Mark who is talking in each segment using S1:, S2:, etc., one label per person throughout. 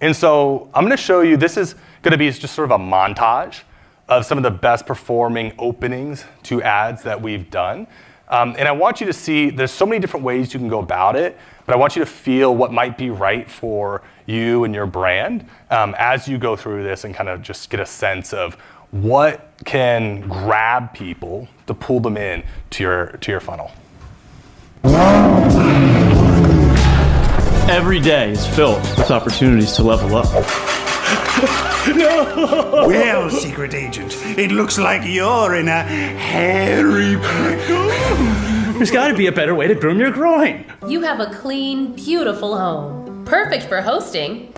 S1: And so I'm gonna show you, this is gonna be just sort of a montage of some of the best performing openings to ads that we've done. And I want you to see, there's so many different ways you can go about it, but I want you to feel what might be right for you and your brand as you go through this and kind of just get a sense of what can grab people to pull them in to your funnel.
S2: Every day is filled with opportunities to level up.
S3: No! Well, secret agent, it looks like you're in a hairy pickle.
S2: There's gotta be a better way to groom your groin.
S4: You have a clean, beautiful home. Perfect for hosting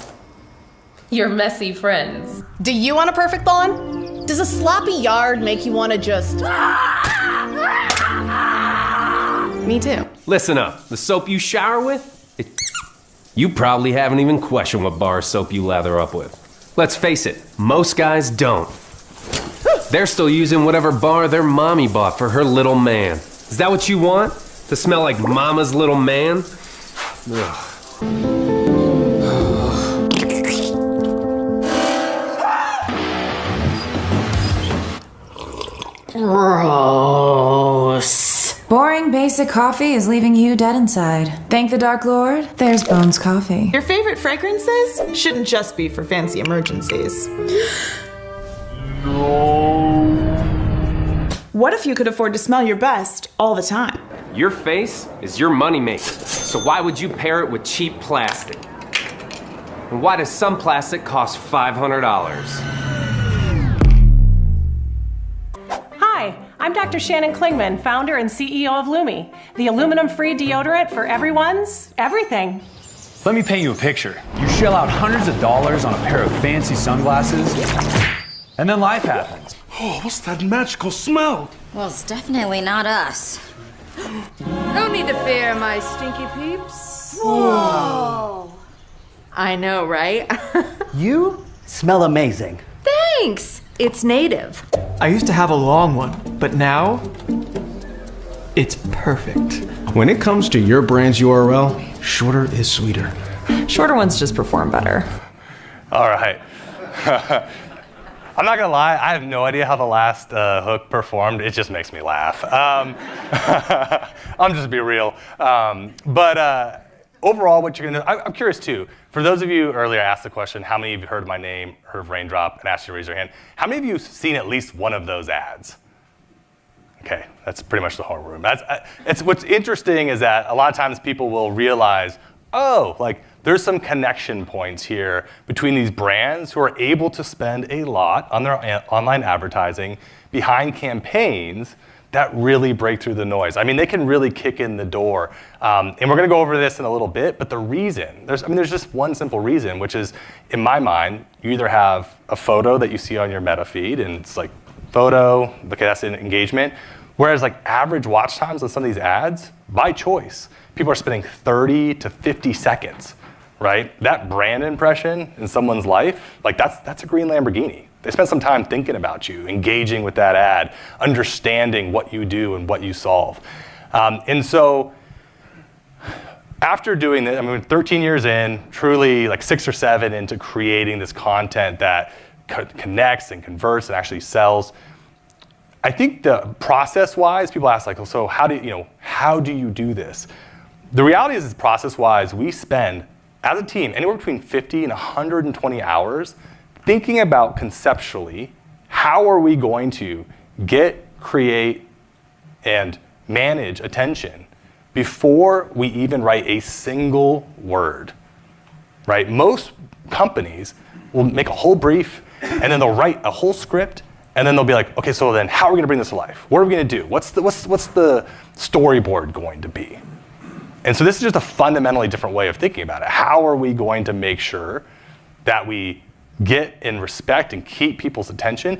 S4: your messy friends.
S5: Do you want a perfect lawn? Does a sloppy yard make you want to just... Me too.
S6: Listen up, the soap you shower with, you probably haven't even questioned what bar soap you lather up with. Let's face it, most guys don't. They're still using whatever bar their mommy bought for her little man. Is that what you want? To smell like mama's little man? Ugh.
S7: Gross. Boring basic coffee is leaving you dead inside. Thank the Dark Lord, there's Bones Coffee.
S8: Your favorite fragrances shouldn't just be for fancy emergencies.
S2: No.
S8: What if you could afford to smell your best all the time?
S6: Your face is your moneymaker, so why would you pair it with cheap plastic? And why does some plastic cost $500?
S9: Hi, I'm Dr. Shannon Klingman, founder and CEO of Lumi, the aluminum-free deodorant for everyone's everything.
S10: Let me paint you a picture. You shell out hundreds of dollars on a pair of fancy sunglasses, and then life happens.
S3: Oh, what's that magical smell?
S11: Well, it's definitely not us.
S12: No need to fear, my stinky peeps.
S11: Whoa.
S12: I know, right?
S13: You smell amazing.
S12: Thanks. It's native.
S14: I used to have a long one, but now it's perfect.
S15: When it comes to your brand's URL, shorter is sweeter.
S8: Shorter ones just perform better.
S1: All right. I'm not gonna lie, I have no idea how the last hook performed. It just makes me laugh. I'm just be real. But overall, what you're gonna do, I'm curious too. For those of you earlier asked the question, how many of you heard my name, heard of Raindrop, and asked you to raise your hand? How many of you have seen at least one of those ads? Okay, that's pretty much the whole room. It's what's interesting is that a lot of times people will realize, oh, like there's some connection points here between these brands who are able to spend a lot on their online advertising behind campaigns that really break through the noise. I mean, they can really kick in the door. And we're gonna go over this in a little bit, but the reason, there's just one simple reason, which is, in my mind, you either have a photo that you see on your meta feed, and it's like, photo, okay, that's an engagement. Whereas like average watch times on some of these ads, by choice, people are spending 30 to 50 seconds, right? That brand impression in someone's life, like that's a green Lamborghini. They spend some time thinking about you, engaging with that ad, understanding what you do and what you solve. And so after doing this, I mean, 13 years in, truly like 6 or 7 into creating this content that connects and converts and actually sells, I think the process-wise, people ask like, so how do you do this? The reality is process-wise, we spend, as a team, anywhere between 50 and 120 hours thinking about conceptually, how are we going to get, create, and manage attention before we even write a single word, right? Most companies will make a whole brief, and then they'll write a whole script, and then they'll be like, okay, so then how are we gonna bring this to life? What are we gonna do? What's the storyboard going to be? And so this is just a fundamentally different way of thinking about it. How are we going to make sure that we get and respect and keep people's attention?